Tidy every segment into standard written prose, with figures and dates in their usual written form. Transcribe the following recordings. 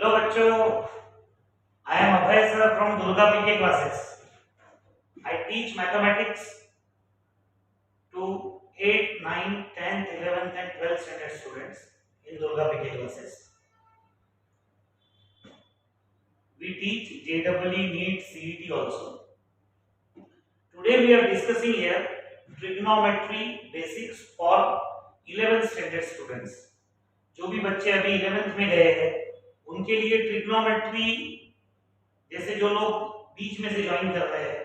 Hello बच्चों, I am Abhay sir from Durga PK classes. I teach mathematics to 8, 9, 10th, 11th and 12th standard students in Durga PK classes. We teach JEE, NEET, CET also. Today we are discussing here trigonometry basics for 11th standard students. जो भी बच्चे अभी 11th में गए हैं उनके लिए trigonometry, जैसे जो लोग बीच में से ज्वाइन कर रहे हैं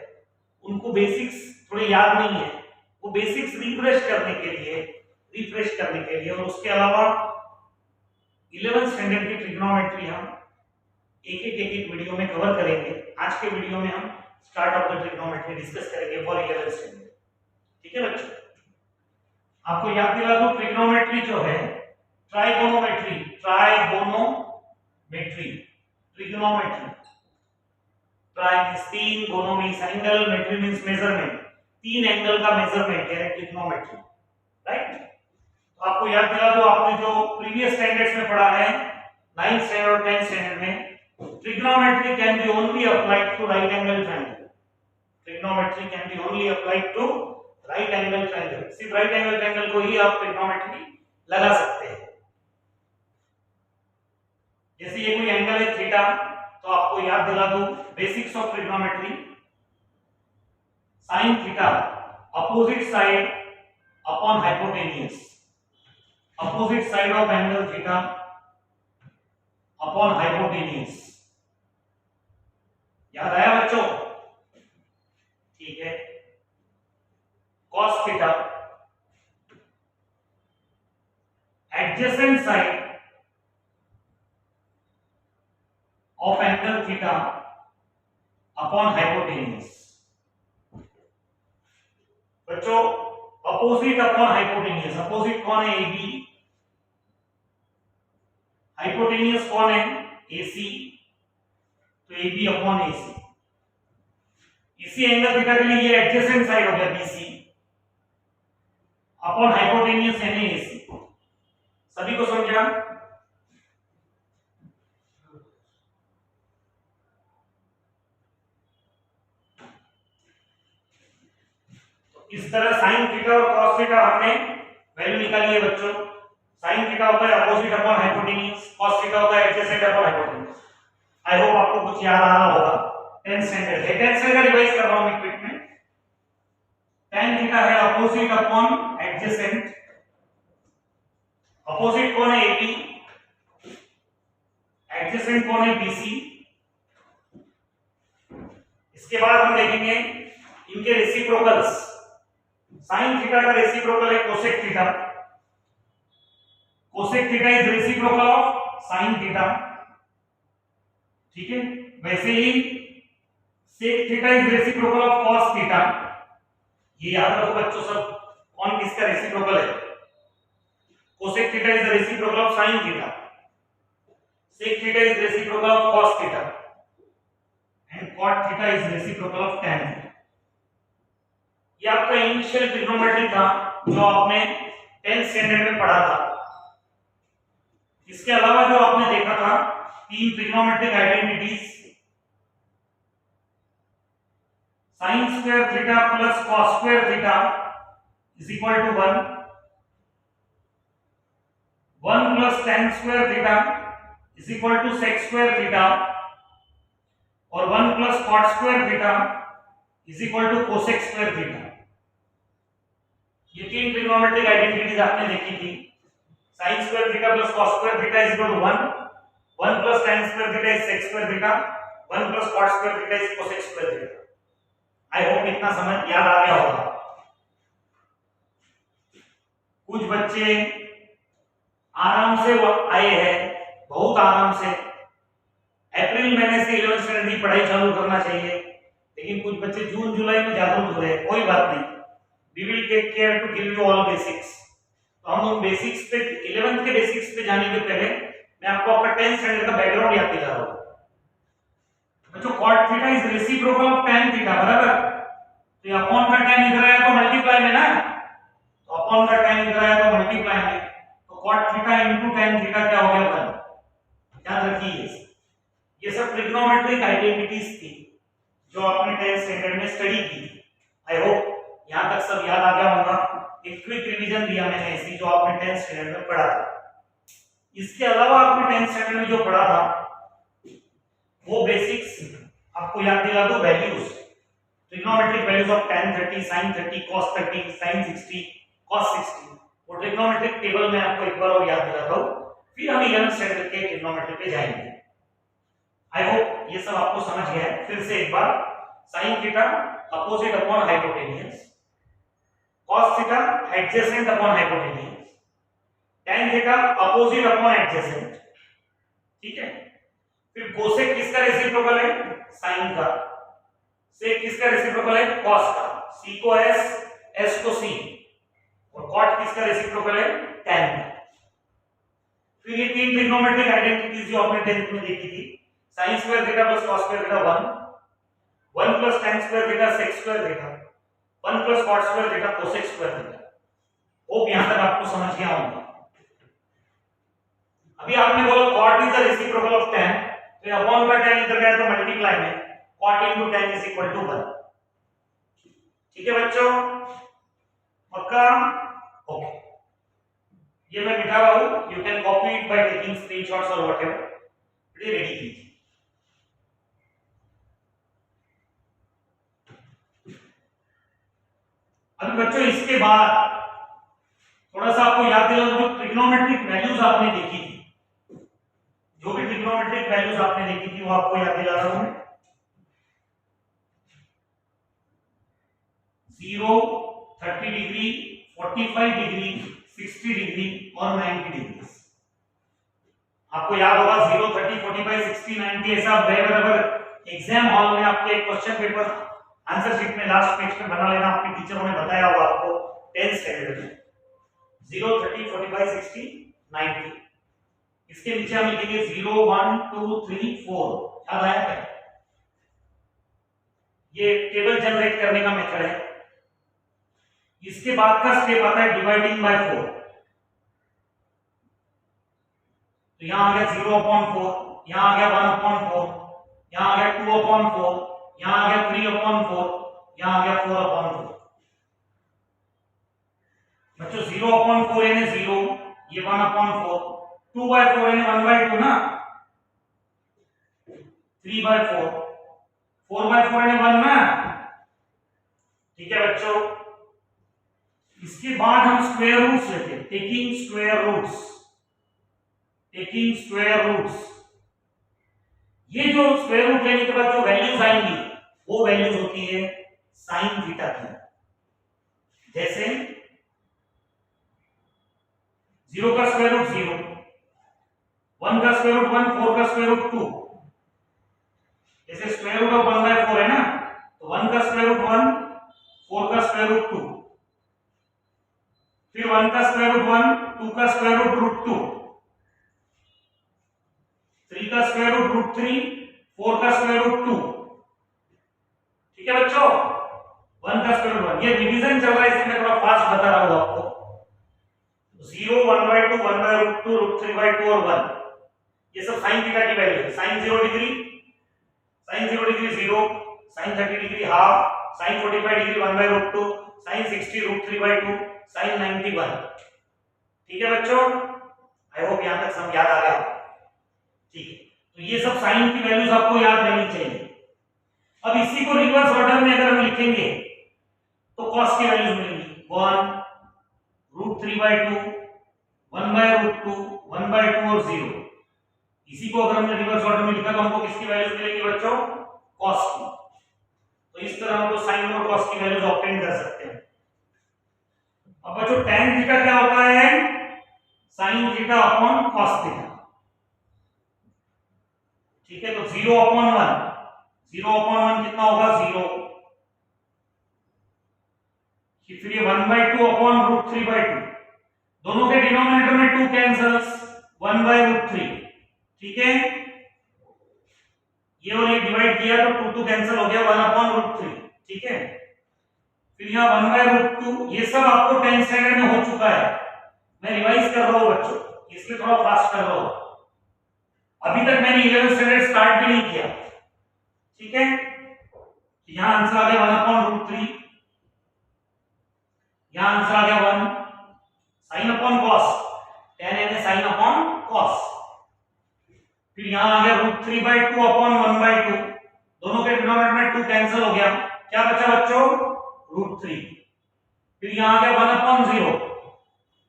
उनको बेसिक्स थोड़े याद नहीं है, वो बेसिक्स रिफ्रेश करने के लिए और उसके अलावा 11th स्टैंडर्ड की ट्रिग्नोमेट्री हम एक वीडियो में कवर करेंगे. आज के वीडियो में हम start of the trigonometry discuss करेंगे फॉर 11th स्टैंडर्ड. ठीक है बच्चों, आपको याद दिला दूं ट्रिग्नोमेट्री जो है ट्राइगोनोमेट्री, ट्रिग्नोमेट्री, ट्राई मींस तीन, गोनो मींस एंगल, मेट्री मींस मेजरमेंट. तीन एंगल का मेजरमेंट है ट्रिग्नोमेट्री, राइट. तो आपको याद दिला दो, आपने जो प्रीवियस स्टैंडर्ड्स में पढ़ा है 9th स्टैंडर्ड और 10th स्टैंडर्ड में, trigonometry can be only applied to right angle triangle. Trigonometry can be only applied to right angle triangle. सिर्फ राइट एंगल ट्रायंगल को ही आप ट्रिग्नोमेट्री लगा सकते हैं. जैसे ये कोई एंगल है थीटा, तो आपको याद दिला दूं basics of trigonometry. sin theta opposite side upon hypotenuse, opposite side of angle theta upon hypotenuse. याद आया बच्चों? ठीक है. cos theta adjacent side of angle theta upon hypotenuse. बच्चों अपोजिट अपॉन हाइपोटेन्यूज, अपोजिट कौन है? AB. हाइपोटेन्यूज कौन है? AC. तो AB अपॉन AC. इसी एंगल थीटा के लिए ये एडजेसेंट साइड हो गया BC अपॉन हाइपोटेन्यूज यानी AC. सभी को समझा? इस तरह sin थीटा और cos थीटा हमने वैल्यू निकाली है बच्चों. sin थीटा होता है opposite upon hypotenuse, cos theta होता है adjacent upon hypotenuse. I hope आपको कुछ याद आ रहा होगा. 10th स्टैंडर्ड है, 10th स्टैंडर्ड रिवाइज कर रहा हूं मैं क्विक में. tan थीटा है अपोजिट अपॉन एडजेसेंट. अपोजिट कौन है? AB. एडजेसेंट कौन है? BC. इसके बाद हम देखेंगे इनके रेसिप्रोकल्स. sin थीटा का रेसिप्रोकल है cosec theta. cosec theta is reciprocal of sin theta. ठीक है. वैसे ही sec theta is reciprocal of cos theta. ये याद रखो बच्चों सब, कौन किसका रेसिप्रोकल है. cosec theta is the reciprocal of sin theta. sec theta is reciprocal of cos theta and cot theta is reciprocal of tan theta. ये आपका इनिशियल ट्रिग्नोमेट्री था जो आपने 10th स्टैंडर्ड में पढ़ा था. इसके अलावा जो आपने देखा था तीन trigonometric identities, sin square theta plus cos square theta is equal to 1, 1 plus tan square theta is equal to sec square theta और 1 plus cot square theta is equal to cosec square theta. ये तीन trigonometric identities आपने देखी थी. sin square theta plus cos square theta is equal to 1, 1 plus tan square theta is sec square theta, 1 plus cot square theta is cosec square theta. I hope इतना समझ याद आ गया होगा. कुछ बच्चे आराम से आए हैं, बहुत आराम से. अप्रैल महीने से 11th स्टैंडर्ड की पढ़ाई चालू करना चाहिए, लेकिन कुछ बच्चे जून जुलाई में जागरूक हो रहे हैं. कोई बात नहीं, we will take care to give you all basics. तो हम उन बेसिक्स पे 11th के बेसिक्स पे जाने के पहले मैं आपको आपका 10th स्टैंडर्ड का बैकग्राउंड याद दिला रहा हूं. बच्चों cot theta is reciprocal of tan theta, बराबर. तो अपॉन का tan इधर आया तो मल्टीप्लाई में ना, तो अपॉन का tan इधर आया तो मल्टीप्लाई में, तो cot theta into tan theta क्या हो गया? 1. याद रखिए. ये सब ट्रिग्नोमेट्रिक आइडेंटिटीज थी जो आपने 10th स्टैंडर्ड में स्टडी की थी। आई होप यहाँ तक सब याद आ गया होगा। एक क्विक रिवीजन दिया मैंने ऐसी जो आपने 10th स्टैंडर्ड में पढ़ा था। इसके अलावा आपने 10th स्टैंडर्ड में जो पढ़ा था वो बेसिक्स आपको याद दिला दो। Values, trigonometric values of tan 30, sin 30, cos 30, sin 60, cos 60, वो ट्रिग्नोमेट्रिक टेबल में आपको एक बार और याद दिलाता हूँ, फिर हम 11th स्टैंडर्ड के ट्रिग्नोमेट्री पे जाएंगे। आई होप ये सब आपको समझ गया है। फिर से एक बार, sin theta opposite upon hypotenuse, cos theta adjacent upon hypotenuse, tan theta opposite upon adjacent, ठीक है। फिर कोसेक किसका रेसिप्रोकल है? sin का। सेक किसका रेसिप्रोकल है? cos का। c को s, s को c, और cot किसका रेसिप्रोकल है? tan का। फिर ये तीन ट्रिग्नोमेट्रिक आइडेंटिटीज जो आपने 10th में देखी थी, sin square theta plus cos square theta 1 plus tan square theta sec square theta 1 plus cot square theta cosec square theta. Hope यहां तक आपको समझ गया होगा। अभी आपने बोला cot is the reciprocal of tan, तो अपॉन का tan इधर गया तो मल्टीप्लाई में cot into tan is equal to 1। ठीक है बच्चों, पक्का? ओके, ये मैं मिटा रहा हूं, you can copy it by taking screenshots और व्हाटएवर। रेडी कीजिए। अभी बच्चों इसके बाद थोड़ा सा आपको याद दिला दूं, ट्रिग्नोमेट्रिक वैल्यूज आपने देखी थी, जो भी ट्रिग्नोमेट्रिक वैल्यूज आपने देखी थी वो आपको याद दिला रहा हूं मैं। 0, 30 डिग्री, 45 डिग्री, 60 डिग्री और 90 डिग्री। आपको याद होगा 0, 30, 45, 60, 90 ऐसा बराबर एग्जाम हॉल में आपके एक क्वेश्चन पेपर आंसर शीट में लास्ट पेज पे बना लेना। आपके टीचरों ने बताया होगा आपको 10th स्टैंडर्ड में 0, 30, 45, 60, 90। इसके नीचे हम लिखेंगे 0, 1, 2, 3, 4। याद आया क्या? ये टेबल जनरेट करने का मेथड है। इसके बाद का स्टेप आता है डिवाइडिंग बाय 4। तो यहां आ गया 0/4, यहां आ गया 1/4, यहां आ गया 2/4, यहां आ गया 3/4, यहां आ गया 4/4। बच्चों 0/4 यानी 0, ये 1/4, 2/4 यानी 1/2 ना, 3/4, 4/4 यानी 1 ना। ठीक है बच्चों, इसके बाद हम स्क्वायर रूट्स लेते हैं, taking square roots, taking square roots. ये जो स्क्वायर रूट लेने के बाद जो वैल्यूज आएंगी वो वैल्यूज होती है sin थीटा की। जैसे 0 का स्क्वायर रूट 0, 1 का स्क्वायर रूट 1, 4 का स्क्वायर रूट 2। जैसे स्क्वायर रूट ऑफ 1/4 है ना, तो 1 का स्क्वायर रूट 1, 4 का स्क्वायर रूट 2, फिर 1 का स्क्वायर रूट 1, 2 का स्क्वायर रूट 2, 3 का स्क्वायर रूट 3, 4 का स्क्वायर रूट 2। ठीक है बच्चों, 1 का स्क्वायर रूट 1। ये डिवीजन चल रहा है, इसलिए मैं थोड़ा फास्ट बता रहा हूं आपको। 0, 1/2, 1/√2, √3/2 और 1, ये सब sin थीटा की वैल्यू है। sin 0 degree 0, sin 30 degree half, sin 45 degree 1/√2, sin 60 √3/2, sin 90 1। ठीक है बच्चों, आई होप यहां तक सब याद आ गया। ठीक है, तो ये सब sin की वैल्यूज आपको याद रहनी चाहिए। अब इसी को रिवर्स ऑर्डर में अगर हम लिखेंगे तो cos की वैल्यूज मिलेंगी 1, √3/2, 1/√2, 1/2 और 0। इसी को अगर हमने रिवर्स ऑर्डर में लिखा तो हमको किसकी वैल्यूज मिलेगी बच्चों? cos की। तो इस तरह हम लोग sin और cos की वैल्यूज ऑब्टेन कर सकते हैं। अब बच्चों tan थीटा क्या होता है? sin theta upon cos theta. ठीक है, तो 0/1, 0/1 कितना होगा? 0। फिर ये 1/2 अपॉन √3/2, दोनों के डिनोमिनेटर में 2 कैंसल्स, 1/√3। ठीक है, ये और ये डिवाइड किया तो 2 कैंसिल हो गया, 1/√3। ठीक है, फिर यहाँ 1/√2। ये सब आपको 10th स्टैंडर्ड में हो चुका है, मैं रिवाइज कर रहा हूँ बच्चों, इसलिए थोड़ा फास्ट कर रहा हूँ। अभी तक मैंने 11th स्टैंडर्ड स्टार्ट भी नहीं किया, ठीक है। यहां आंसर आ गया 1/√3, यहां आंसर आ गया 1 sin अपॉन cos, tan यानी sin अपॉन cos। फिर यहां आ गया √3/2 अपॉन 1/2, दोनों के डिनोमिनेटर में 2 कैंसिल हो गया, क्या बचा बच्चों √3। फिर यहां आ गया 1/0,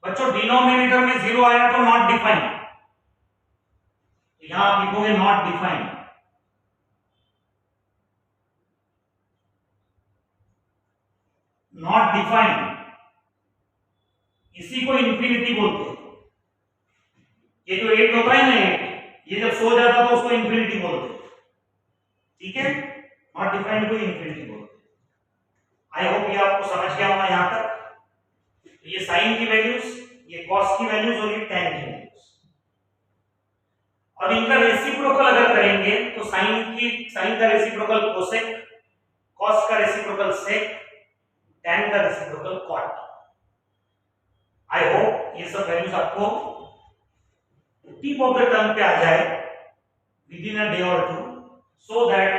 बच्चों डिनोमिनेटर में 0 आया तो नॉट डिफाइंड, यहां आप लिखोगे नॉट डिफाइंड। नॉट डिफाइंड इसी को इंफिनिटी बोलते हैं। ये जो 8 होता है ना 8, ये जब सो जाता तो उसको इंफिनिटी बोलते हैं, ठीक है। नॉट डिफाइंड को इंफिनिटी बोलते हैं। आई होप ये आपको समझ गया होगा यहां तक। ये साइन की वैल्यूज, ये कॉस की वैल्यूज और ये tan की वैल्यूज। अब इनका रेसिप्रोकल अगर करेंगे तो साइन का रेसिप्रोकल कोसेक, कॉस का रेसिप्रोकल सेक, tan का रेसिप्रोकल कॉट। आई होप ये सब वैल्यूज आपको टिप ऑफ द टंग पे आ जाए विद इन अ डे और to, so that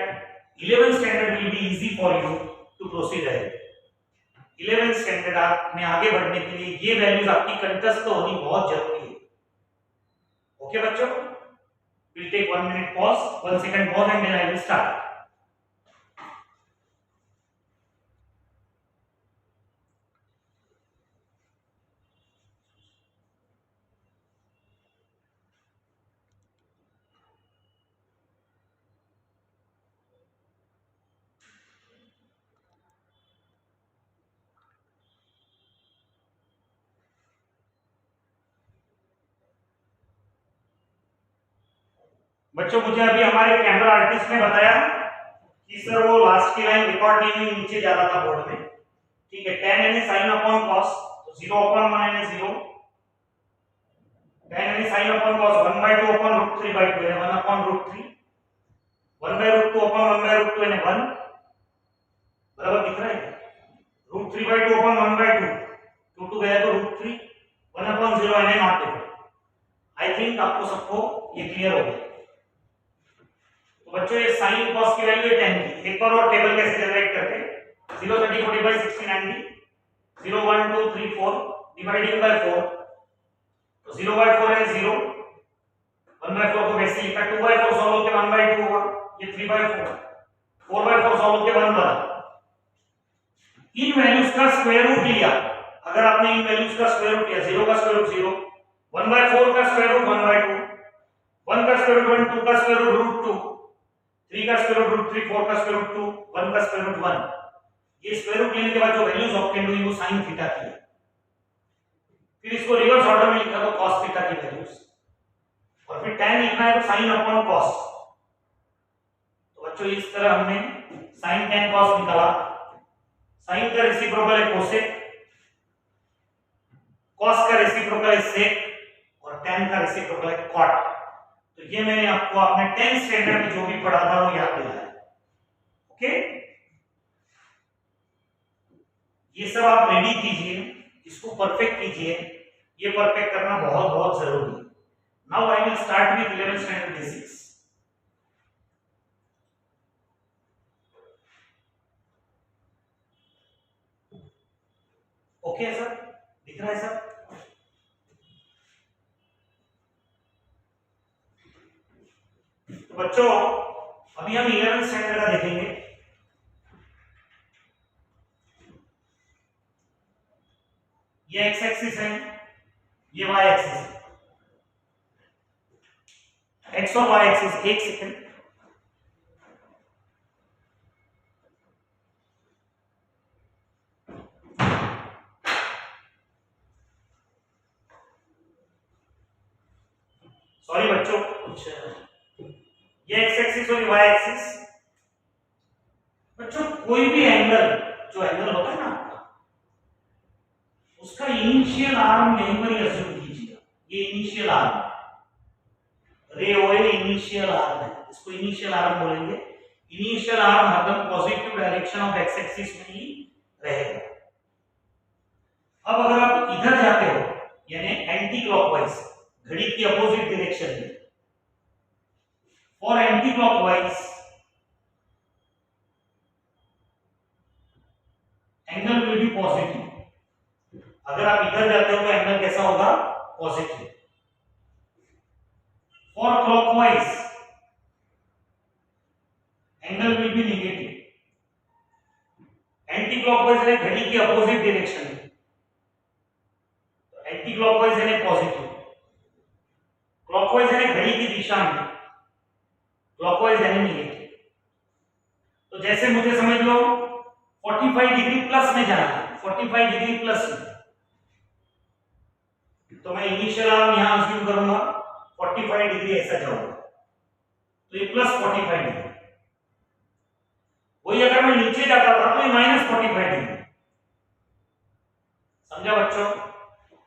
11th standard will be easy for you to proceed ahead। 11th standard में आगे बढ़ने के लिए ये वैल्यूज आपकी कंठस्थ होनी बहुत जरूरी है। ओके बच्चों, we'll take 1 minute pause, 1 second pause and then I will start। बच्चों मुझे अभी हमारे कैमरा आर्टिस्ट ने बताया कि सर वो लास्ट की लाइन रिकॉर्ड नहीं हुई, नीचे ज्यादा था बोर्ड में, ठीक है। tan यानी sin अपॉन cos, तो 0/1 यानी 0, tan यानी sin अपॉन cos 1/2 अपॉन √3/2 यानी 1/√3, 1/√2 अपॉन 1/√2 यानी 1, बराबर दिख रहा है। √3/2 अपॉन 1/2, 2 2 गया तो √3, 1/0 यानी नॉट डिफाइंड। आई थिंक आपको सबको ये क्लियर हो गया। तो बच्चों ये sin cos की वैल्यू है tan की। एक बार और टेबल कैसे जनरेट करते हैं, 0 30 45 60 90, 0 1 2 3 4 डिवाइडिंग बाय 4, तो 0/4 है 0, 1/4 को वैसे लिखा, 2/4 सॉल्व होके 1/2 होगा, ये 3/4, 4/4 सॉल्व होके 1 बना। इन वैल्यूज का स्क्वायर रूट लिया, अगर आपने इन वैल्यूज का स्क्वायर रूट लिया, 0 का स्क्वायर रूट 0, 1/4 का स्क्वायर रूट 1/2, 1 का स्क्वायर रूट 1, 2 का स्क्वायर रूट √2, 3 का स्क्वायर रूट 3, 4 का स्क्वायर रूट 2, 1 का स्क्वायर रूट 1। ये स्क्वायर रूट लेने के बाद जो वैल्यूज ऑब्टेन हुई वो sin थीटा की है। फिर इसको रिवर्स ऑर्डर में लिखा तो cos थीटा की वैल्यूज, और फिर tan लिखना है तो sin अपॉन cos। तो बच्चों इस तरह हमने sin tan cos निकाला। sin का रेसिप्रोकल है कोसेक, cos का रेसिप्रोकल है सेक, और tan का रेसिप्रोकल है कॉट। तो ये मैंने आपको अपने 10th स्टैंडर्ड में जो भी पढ़ा था वो याद दिलाया। ओके, ये सब आप रेडी कीजिए, इसको परफेक्ट कीजिए, ये परफेक्ट करना बहुत बहुत जरूरी है। Now I will start with 11th standard basics. Okay sir, दिख रहा है सर? तो बच्चों अभी हम 11th स्टैंडर्ड का देखेंगे। ये एक्स एक्सिस है, ये वाई एक्सिस है, एक्स और वाई एक्सिस। एक सेकंड, सॉरी बच्चों, ये एक्स एक्सिस और वाई एक्सिस। बच्चों कोई भी एंगल, जो एंगल होता है ना उसका इनिशियल आर्म यहीं पर ही अज्यूम कीजिएगा। ये इनिशियल आर्म, रे ओ इनिशियल आर्म है, इसको इनिशियल आर्म बोलेंगे। इनिशियल आर्म हरदम positive direction of x axis में ही रहेगा। अब अगर आप इधर जाते हो यानी एंटी क्लॉकवाइज, घड़ी की अपोजिट डायरेक्शन में, for anti clockwise angle will be positive. अगर आप इधर जाते हो तो एंगल कैसा होगा? Positive. For clockwise angle will be negative. Anti clockwise है घड़ी की अपोजिट डायरेक्शन में, तो एंटी क्लॉकवाइज है पॉजिटिव, क्लॉकवाइज है घड़ी की दिशा में, क्लॉकवाइज है नेगेटिव। तो जैसे मुझे समझ लो 45 डिग्री प्लस में जाना है, 45 डिग्री प्लस में, तो मैं इनिशियल आर्म यहां अज्यूम करूंगा 45 डिग्री ऐसा जाऊंगा, तो ये प्लस 45 डिग्री। वही अगर मैं नीचे जाता था तो ये माइनस 45 डिग्री। समझा बच्चों?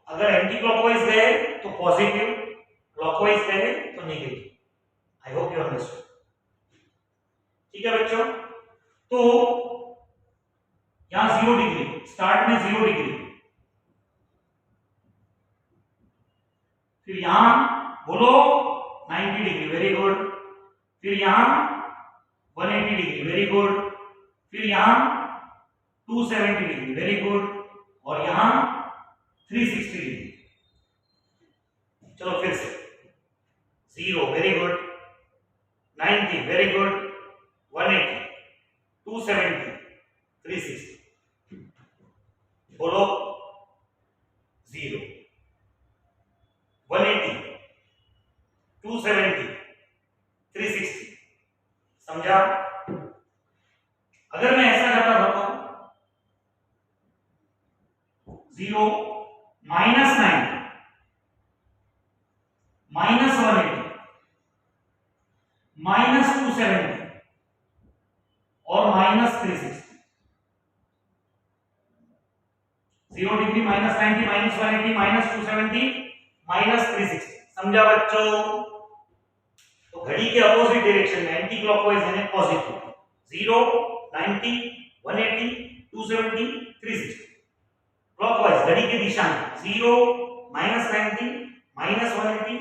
अगर एंटी क्लॉकवाइज गए तो पॉजिटिव, क्लॉकवाइज गए तो negative. I hope you understood. ठीक है बच्चों, तो यहां 0 डिग्री, स्टार्ट में 0 डिग्री, फिर यहां बोलो 90 डिग्री, वेरी गुड, फिर यहां 180 डिग्री, वेरी गुड, फिर यहां 270 डिग्री, वेरी गुड, और यहां 360 डिग्री। चलो फिर से 0, वेरी गुड, 90, वेरी गुड, 180, 270, 360, बोलो 0, 180, 270, 360। समझा? अगर मैं ऐसा करता था तो 0, माइनस 90, माइनस 180, माइनस 270 और minus 360। 0 degree, minus 90, minus 180, minus 270, minus 360। समझा बच्चों? तो घड़ी के अपोजिट डायरेक्शन में एंटी क्लॉकवाइज यानी पॉजिटिव, 0, 90, 180, 270, 360। क्लॉकवाइज घड़ी की दिशा में 0, minus 90, minus 180,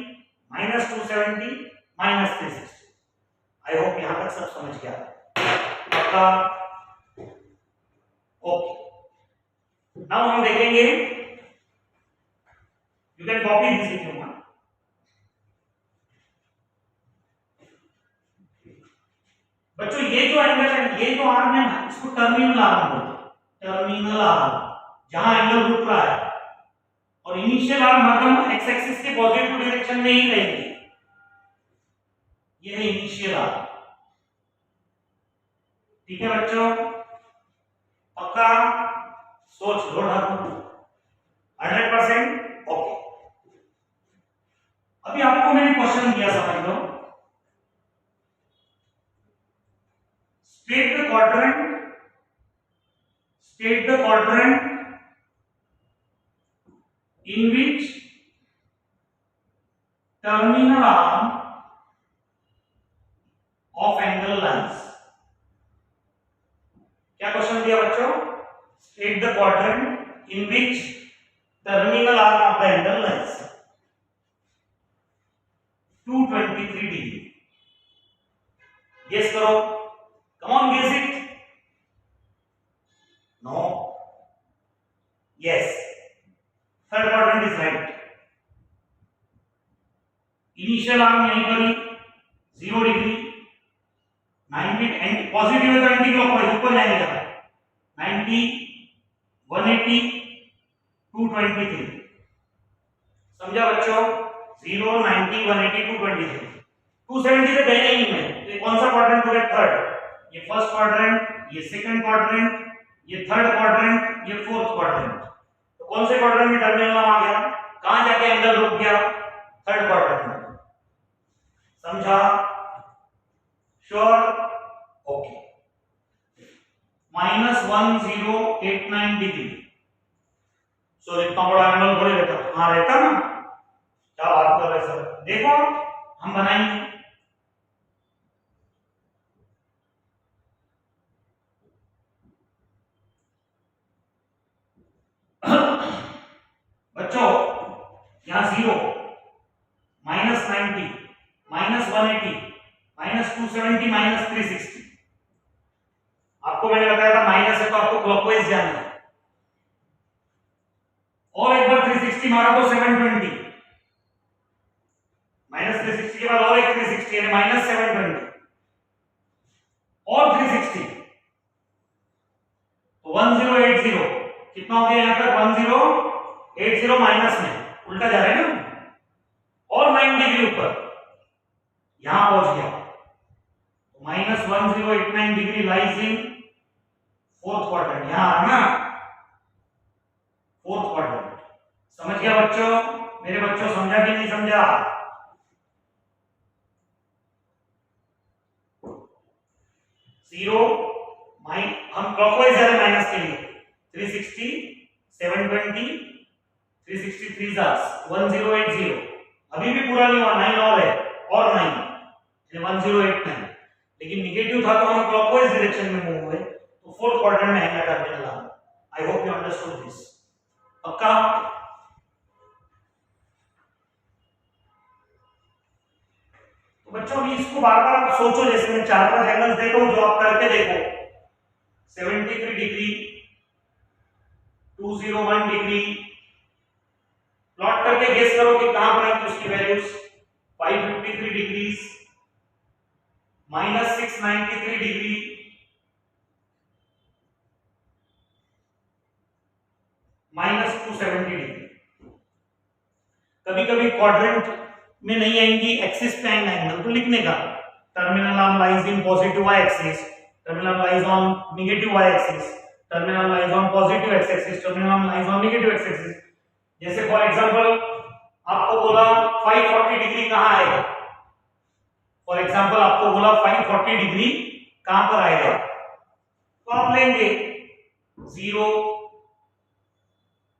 minus 270, minus 360। I hope यहां तक सब समझ गया आपका। ओके, नाउ हम देखेंगे, you can copy this if you want. बच्चों ये जो एंगल है, ये जो आर्म है ना, इसको टर्मिनल आर्म बोलते हैं। टर्मिनल आर्म, जहां एंगल रुक रहा है, और इनिशियल आर्म हरदम एक्स एक्सिस के पॉजिटिव डायरेक्शन में ही रहेगी। ये है इनिशियल आर्म। ठीक है बच्चों? पक्का? सोच लो ढाकू 100%। ओके, अभी आपको मैंने क्वेश्चन दिया, समझ लो। State the quadrant in which terminal arm of angle lies। क्या क्वेश्चन दिया बच्चों? State the quadrant in which terminal arm of the angle lies। 223 degree. Guess करो, come on, guess it। No, yes, third quadrant is right। Initial arm यहीं पर ही 0 degree, 90 and positive है तो anti clockwise ऊपर जाएंगे, 90, 180, 223। समझा बच्चों? 0, 90, 180, 223। 270 से गए नहीं मैं, तो कौन सा क्वाड्रेंट हो गया? थर्ड। ये फर्स्ट क्वाड्रेंट, ये सेकंड क्वाड्रेंट, ये थर्ड क्वाड्रेंट, ये फोर्थ क्वाड्रेंट। तो कौन से क्वाड्रेंट में टर्मिनल आ गया? कहां जाके एंगल रुक गया? थर्ड क्वाड्रेंट में। समझा? श्योर? Okay, -1089 degree. सो इतना बड़ा एंगल थोड़े रहता, हाँ रहता ना। क्या बात कर रहे सर? देखो हम बनाएंगे। बच्चों यहाँ 0, -90, -180, -270 -360। आपको मैंने बताया था माइनस है तो आपको क्लॉकवाइज जाना है। और एक बार 360 मारा तो 720, -360 के बाद और एक 360 यानी -720 और 360 तो 1080। कितना हो गया यहाँ तक? 1080 माइनस में उल्टा जा रहा है ना, और 9 डिग्री ऊपर यहां पहुंच गया। -1089 degree lies in fourth quadrant, यहां ना फोर्थ क्वाड्रेंट। समझ गया बच्चों? मेरे बच्चों समझा कि नहीं समझा? जीरो हम क्लॉकवाइज जा रहे हैं माइनस के लिए। 360 720 360 3 1080, अभी भी पूरा नहीं हुआ, 9 और है, और 9 यानी 1089। लेकिन निगेटिव था तो हम क्लॉकवाइज डायरेक्शन में मूव हुए, तो फोर्थ क्वाड्रेंट में आएगा terminal arm. I hope you understood this. पक्का? तो बच्चों भी इसको बार-बार आप सोचो, जैसे मैं 4-5 एंगल्स देता हूं जो आप करके देखो। 73 डिग्री, 201 डिग्री, प्लॉट करके गेस करो कि कहां पर आएंगी उसकी वैल्यूज। 553 degrees, -693 degree, -270 degree. कभी कभी क्वाड्रेंट में नहीं आएंगी, एक्सिस पे आएंगे एंगल, तो लिखने का terminal arm lies in positive y axis, terminal lies on negative y axis, terminal lies on positive x axis, terminal lies on negative x axis. जैसे फॉर एग्जांपल आपको बोला 540 डिग्री कहां आएगा, फॉर एग्जांपल आपको बोला 540 डिग्री कहां पर आएगा, तो आप लेंगे 0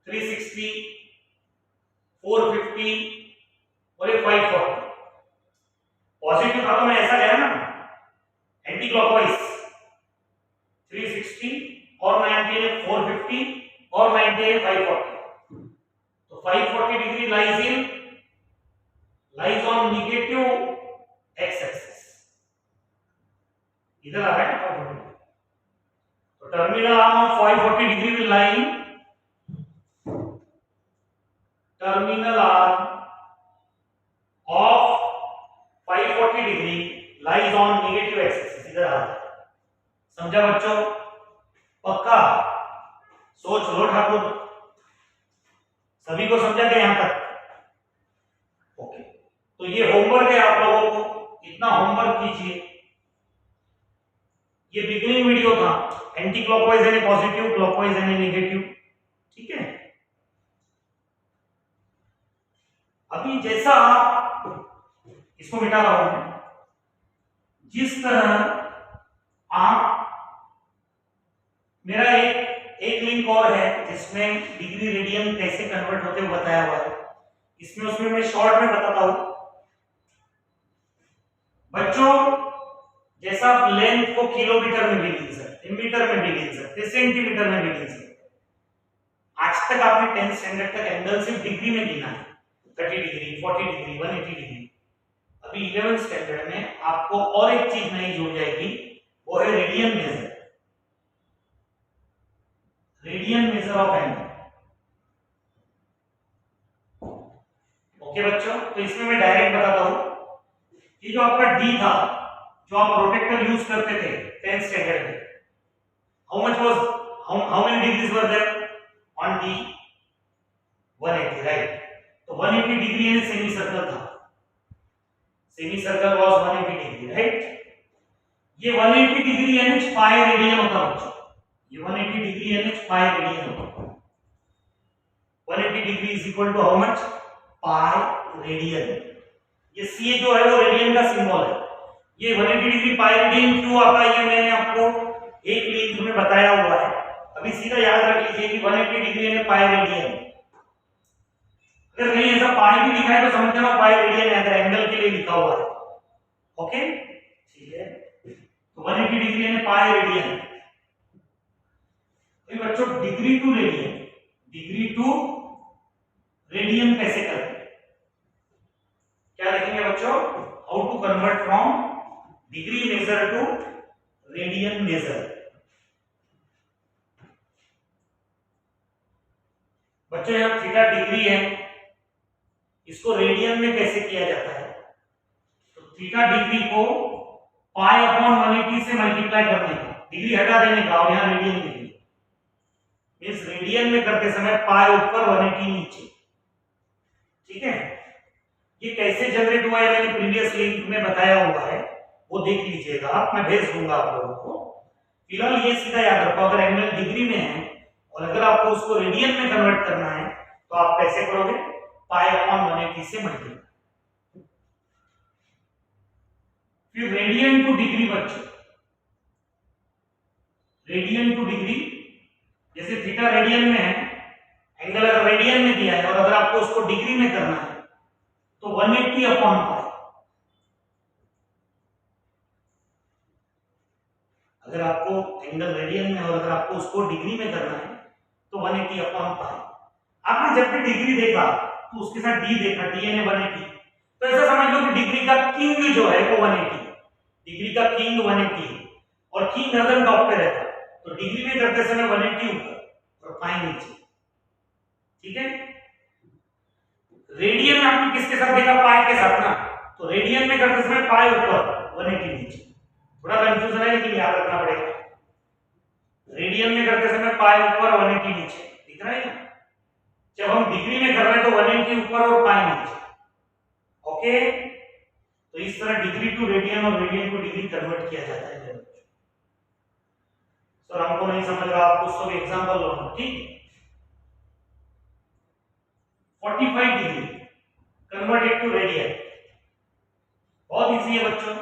360 450 और ये 540। पॉजिटिव था तो मैं ऐसा गया ना, एंटी क्लॉकवाइज 360 और 90 है 450 और 90 है 540। तो 540 degree lies on negative x axis, इधर आ रहा है 540। तो terminal arm of 540 degree will lie in terminal arm of 540 degree lies on negative x axis, इधर आ रहा है। समझा बच्चों? पक्का? सोच लो ठाकुर, सभी को समझा क्या यहां तक? ओके, तो ये होमवर्क है आप लोगों को, इतना होमवर्क कीजिए। ये बिगिनिंग वीडियो था, एंटी क्लॉकवाइज यानी पॉजिटिव, क्लॉकवाइज यानी नेगेटिव, ठीक है। अभी जैसा इसको मिटा रहा हूं, जिस तरह आप, मेरा एक लिंक और है जिसमें डिग्री रेडियन कैसे कन्वर्ट होते हुए बताया हुआ है, उसमें मैं शॉर्ट में बताता हूं। बच्चों जैसा आप लेंथ को किलोमीटर में भी गिन सकते, मीटर में भी गिन सकते, सेंटीमीटर में भी गिन सकते। आज तक आपने 10th स्टैंडर्ड तक एंगल सिर्फ डिग्री में गिना है, 30 डिग्री 40 डिग्री 180 डिग्री। अभी 11th स्टैंडर्ड में आपको और एक चीज नई जुड़ जाएगी, वो है radian major, radian measure of angle. Okay बच्चों, तो इसमें मैं डायरेक्ट बताता हूं, ये जो आपका डी था, जो आप प्रोटेक्टर यूज करते थे 10th स्टैंडर्ड में, how many degrees were there on D? 180, right. तो 180 डिग्री यानी सेमी सर्कल था, semi circle was 180 degree, right. ये 180 डिग्री यानी पाई रेडियन होता है बच्चों, ये 180 डिग्री यानी पाई रेडियन होता है। 180 degree is equal to how much? Pi radian. ये सी जो है वो रेडियन का सिंबल है। ये 180 डिग्री पाई रेडियन क्यों आता है, ये मैंने आपको एक लिंक में बताया हुआ है। अभी सीधा याद रख लीजिए कि 180 डिग्री यानी पाई रेडियन। अगर नहीं ऐसा पाई भी लिखा है तो समझ लेना पाई रेडियन है, अगर एंगल के लिए लिखा हुआ है। ओके, ठीक है। तो 180 डिग्री यानी पाई रेडियन। तो बच्चों डिग्री टू रेडियन कैसे करते हैं, क्या देखेंगे बच्चों? How to convert from degree measure to radian measure. बच्चों यहाँ थीटा डिग्री है, इसको रेडियन में कैसे किया जाता है? तो थीटा डिग्री को पाई अपॉन 180 से मल्टीप्लाई करने का, डिग्री हटा देने का, और यहाँ रेडियन डिग्री इस रेडियन में करते समय पाई ऊपर 180 नीचे। ठीक है, ये कैसे जनरेट हुआ है मैंने प्रीवियस लिंक में बताया हुआ है, वो देख लीजिएगा आप, मैं भेज दूंगा आप लोगों को। फिलहाल ये सीधा याद रखो, अगर एंगल डिग्री में है और अगर आपको उसको रेडियन में कन्वर्ट करना है तो आप कैसे करोगे? पाई अपॉन 180 से मल्टीप्लाई। फिर रेडियन टू डिग्री बच्चों, रेडियन टू डिग्री, जैसे थीटा रेडियन में है, एंगल अगर रेडियन में दिया है और अगर आपको उसको डिग्री में करना है तो 180 अपॉन पाई। अगर आपको एंगल रेडियन में और अगर आपको उसको डिग्री में करना है तो 180 अपॉन पाई। आपने जब भी डिग्री देखा तो उसके साथ डी देखा, डी यानी 180, तो ऐसा समझ लो कि डिग्री का किंग जो है वो 180, डिग्री का किंग 180 है और किंग हरदम टॉप पे रहता है, तो डिग्री में करते समय 180 ऊपर और पाई नीचे। ठीक है, रेडियन में आपने किसके साथ देखा? पाई के साथ ना, तो रेडियन में करते समय पाई ऊपर 180 नीचे। थोड़ा कंफ्यूजन है लेकिन याद रखना पड़ेगा, रेडियन में करते समय पाई ऊपर 180 नीचे, दिख रहा है ना? जब हम डिग्री में कर रहे हैं तो 180 ऊपर और पाई नीचे। ओके, तो इस तरह डिग्री टू रेडियन और रेडियन टू डिग्री कन्वर्ट किया जाता है। सर हमको नहीं समझ रहा, आप कुछ तो एग्जांपल लो, ठीक है? 45 डिग्री कन्वर्टेड टू रेडियन, बहुत इजी है बच्चों।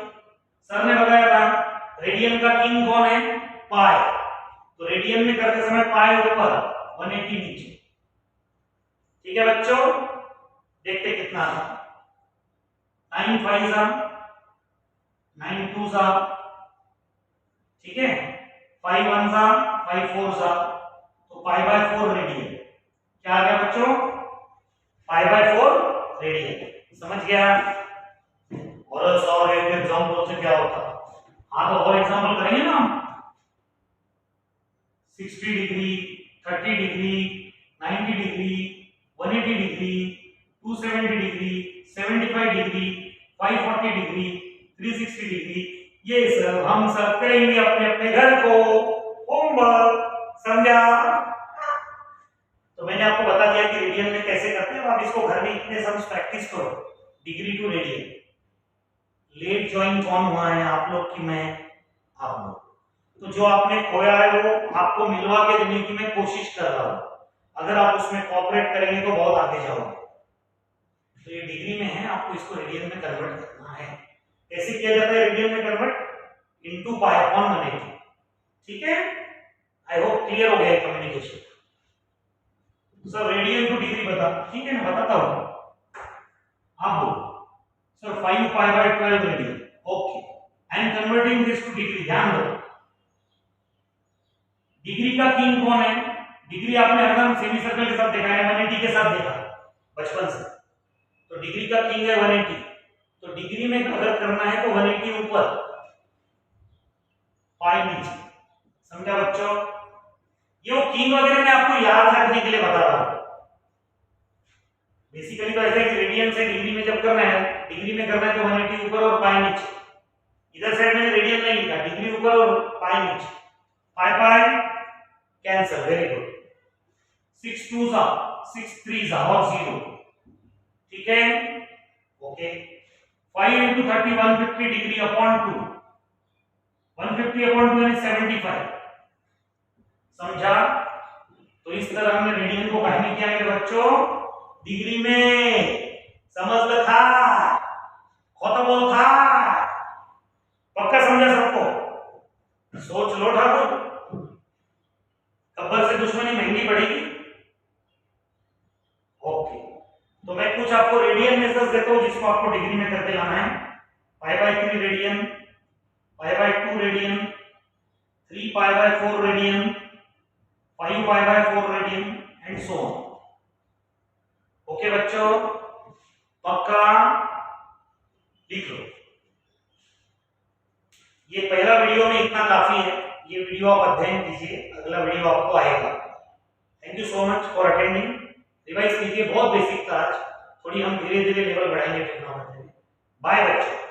सर ने बताया था रेडियन का किंग कौन है? पाई, तो रेडियन में करते समय पाई ऊपर 180 नीचे। ठीक है बच्चों, देखते कितना है। 9 5 जा 9 2 जा, ठीक है, 5 1 जा 5 4 जा, तो पाई बाय 4 रेडियन। क्या आ गया बच्चों? Pi by 4 radian. समझ गया? और एक एग्जांपल से क्या होता? हाँ, तो और एग्जांपल करेंगे ना हम। 60 degree, 30 degree, 90 degree, 180 degree, 270 degree, 75 degree, 540 degree, 360 degree, ये सब हम सब करेंगे अपने अपने घर को। होमवर्क समझा? तो मैंने आपको बता दिया कि रेडियन में कैसे करते हैं, आप इसको घर में इतने सब प्रैक्टिस करो। Degree to radian. Late join कौन हुआ है? आप लोग की मैं? आप लोग। तो जो आपने खोया है वो आपको मिलवा के देने की मैं कोशिश कर रहा हूं, अगर आप उसमें कोऑपरेट करेंगे तो बहुत आगे जाओगे। तो ये डिग्री में है, आपको इसको रेडियन में कन्वर्ट करना है। कैसे किया जाता है रेडियन में कन्वर्ट? Into pi upon 180। ठीक है, आई होप क्लियर हो गया communication. Sir radian two degree बता, ठीक है ना, बताता हूं, आप बोलो। Sir 5 pi by 12 radian. Okay, I am converting this two degree. ध्यान दो, डिग्री का किंग कौन है? डिग्री आपने हरदम सेमी सर्कल के साथ देखा है, 180 के साथ देखा बचपन से, तो डिग्री का किंग है 180। तो डिग्री में अगर करना है तो 180 ऊपर, पाई नीचे। समझा बच्चों? ये वो किंग वगैरह मैं आपको याद रखने के लिए बता रहा हूं। बेसिकली तो ऐसा है कि रेडियन से डिग्री में जब करना है, डिग्री में करना है तो 180 ऊपर और पाई नीचे। इधर साइड में रेडियन नहीं लिखा, डिग्री ऊपर और पाई नीचे। पाई पाई कैंसल, वेरी गुड। 6 2 जा 6 3 जा और 0। ठीक है, okay. 5 into 30 150 degree upon 2, 150 upon 2 यानी 75। समझा? तो इस तरह हमने रेडियन को काहे नहीं किया मेरे बच्चों? डिग्री में। समझ लो था, खत्म हो था, पक्का समझा सबको? सोच लो ठाकुर, कब्बर से दुश्मनी महंगी पड़ेगी। ओके, तो मैं कुछ आपको रेडियन मेथड्स देता हूं जिसको आपको डिग्री में करके लाना है। Pi by 3 radian, pi by 2 radian, 3 pi by 4 radian, 5 pi by 4 radian and so on. Okay बच्चों, पक्का लिख लो। ये पहला वीडियो में इतना काफी है, ये वीडियो आप अध्ययन कीजिए, अगला वीडियो आपको आएगा। Thank you so much for attending. Revise कीजिए, बहुत बेसिक था आज, थोड़ी हम धीरे धीरे लेवल बढ़ाएंगे ट्रिग्नोमेट्री में। बाय बच्चों।